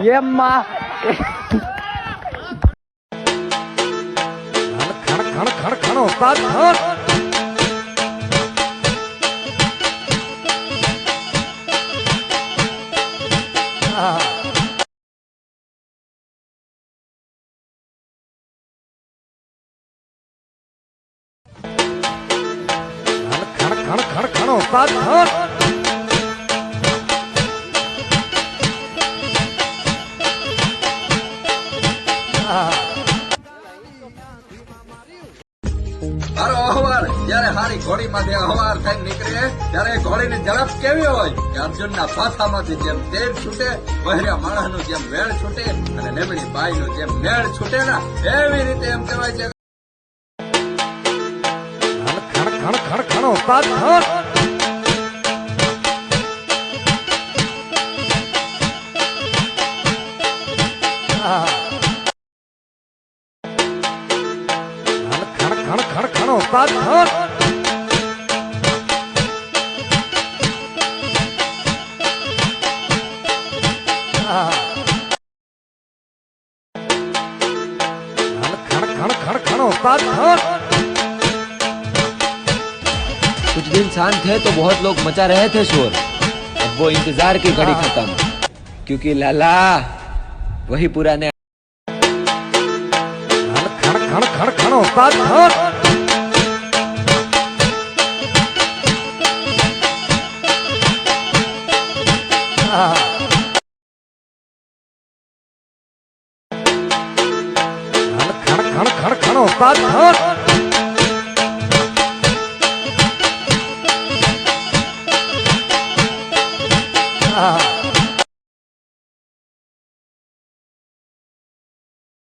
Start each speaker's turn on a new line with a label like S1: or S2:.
S1: ये माँ
S2: खण खण खण खण उस्ताद खण खण खण खण खण उस्ताद खण
S3: મારો અહવાર જયારે હારી ઘોડી માંથી અહવાર થઈને નીકળે ત્યારે ઘોડીની ઝડપ કેવી હોય કે અર્જુનના પાછામાંથી જેમ તેજ છૂટે, વહેર્યા માણસનું જેમ વેળ છૂટે અને લેમડી બાઈનું જેમ નેળ છૂટે ને એવી રીતે એમ કહેવાય છે.
S2: ખણ ખણ ખણ ખણ ઉસ્તાદ ખણ खण खण खण उस्ताद खण खण खण खण खण उस्ताद खण
S1: कुछ दिन शांत थे तो बहुत लोग मचा रहे थे शोर। अब वो इंतजार की घड़ी खत्म, क्योंकि लाला वही पुराने
S2: खण खण खण खण उस्ताद खण खण खण खण खण उस्ताद खण